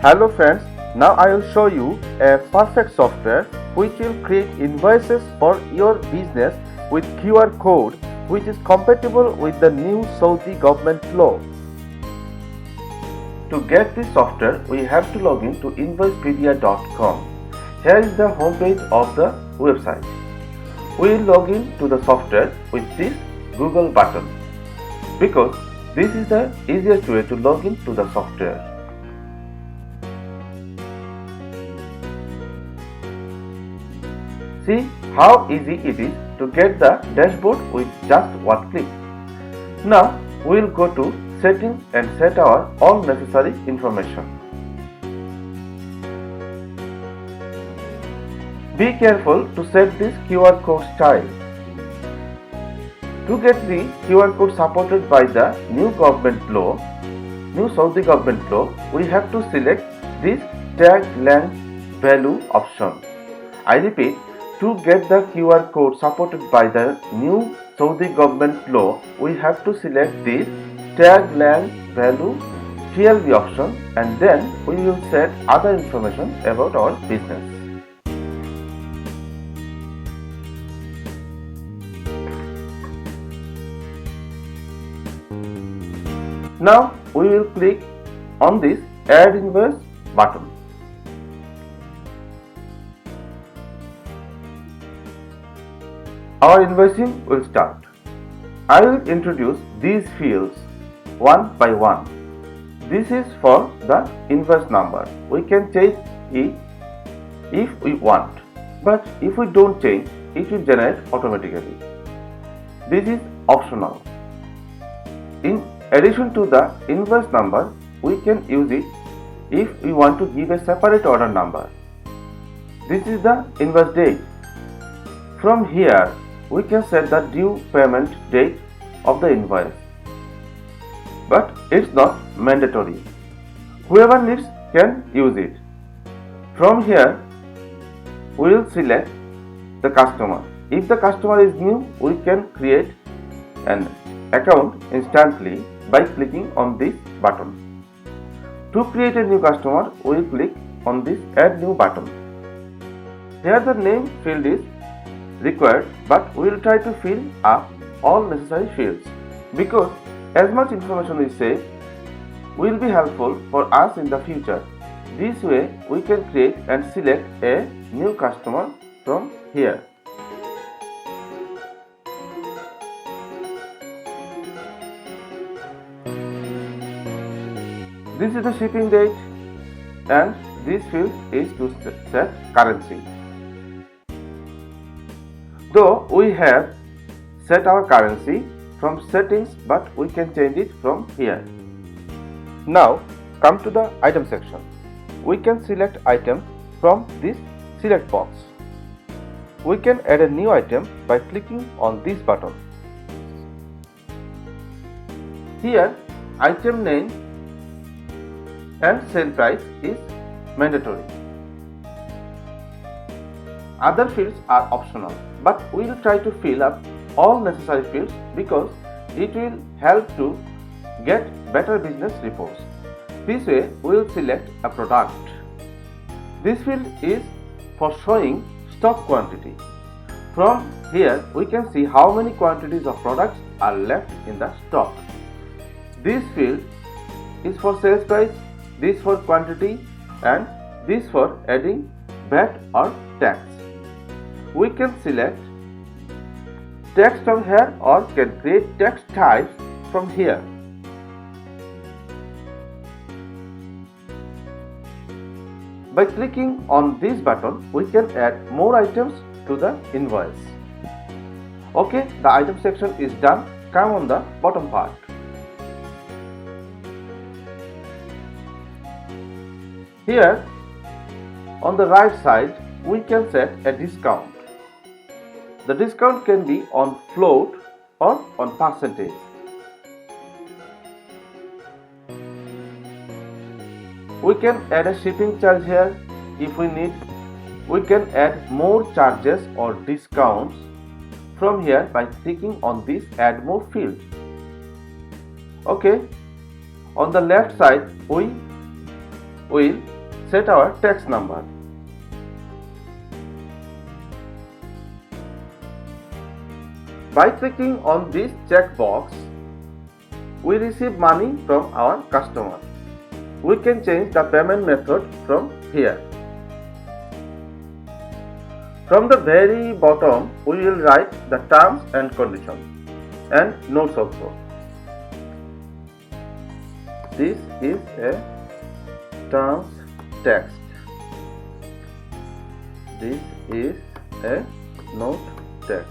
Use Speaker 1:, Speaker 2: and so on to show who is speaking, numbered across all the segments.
Speaker 1: Hello friends, now I will show you a perfect software which will create invoices for your business with QR code which is compatible with the new Saudi government law. To get this software, we have to log in to invoicepedia.com. Here is the homepage of the website. We will log in to the software with this Google button because this is the easiest way to log in to the software. See how easy it is to get the dashboard with just one click. Now we will go to settings and set our all necessary information. Be careful to set this QR code style. To get the QR code supported by the new Saudi government law, we have to select this tag length value option. I repeat, to get the QR code supported by the new Saudi government law, we have to select this tag length value TLV option and then we will set other information about our business. Now we will click on this Add Invoice button. Our invoicing will start. I will introduce these fields one by one. This is for the invoice number. We can change it if we want, but if we don't change, it will generate automatically. This is optional. In addition to the invoice number, we can use it if we want to give a separate order number. This is the invoice date. From here, we can set the due payment date of the invoice, but it's not mandatory. Whoever needs can use it. From here, we will select the customer. If the customer is new, we can create an account instantly by clicking on this button. To create a new customer, we will click on this Add New button. Here the name field is required, but we will try to fill up all necessary fields because as much information we save will be helpful for us in the future. This way we can create and select a new customer from here. This is the shipping date and this field is to set currency. Though we have set our currency from settings, but we can change it from here. Now come to the item section. We can select item from this select box. We can add a new item by clicking on this button. Here item name and sale price is mandatory. Other fields are optional, but we will try to fill up all necessary fields because it will help to get better business reports. This way we will select a product. This field is for showing stock quantity. From here we can see how many quantities of products are left in the stock. This field is for sales price, this for quantity and this for adding VAT or tax. We can select text from here or can create text types from here. By clicking on this button, we can add more items to the invoice. Okay, the item section is done. Come on the bottom part. Here on the right side, we can set a discount. The discount can be on float or on percentage. We can add a shipping charge here if we need. We can add more charges or discounts from here by clicking on this Add More field. Okay, on the left side we we'll set our tax number. By clicking on this checkbox, we receive money from our customer. We can change the payment method from here. From the very bottom, we will write the terms and conditions and notes also. This is a terms text. This is a note text.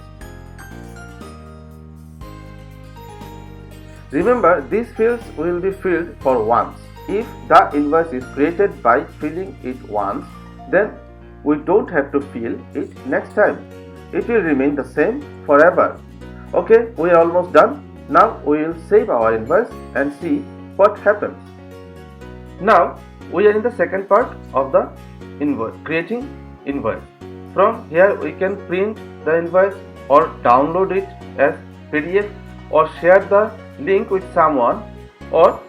Speaker 1: Remember, these fields will be filled for once. If the invoice is created by filling it once, then we don't have to fill it next time. It will remain the same forever. Okay, we are almost done. Now we will save our invoice and see what happens. Now we are in the second part of the invoice, creating invoice. From here we can print the invoice or download it as PDF or share the link with someone or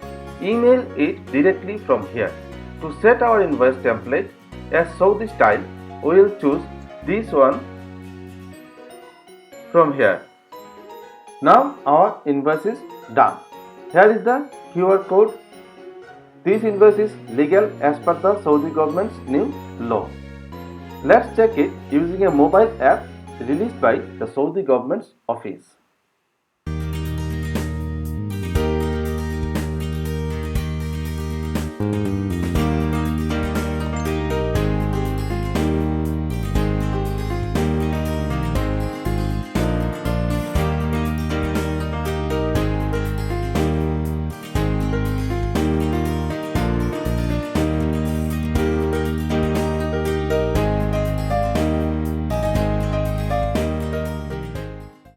Speaker 1: email it directly from here. To set our invoice template as Saudi style, we will choose this one from here. Now our invoice is done. Here is the QR code. This invoice is legal as per the Saudi government's new law. Let's check it using a mobile app released by the Saudi government's office.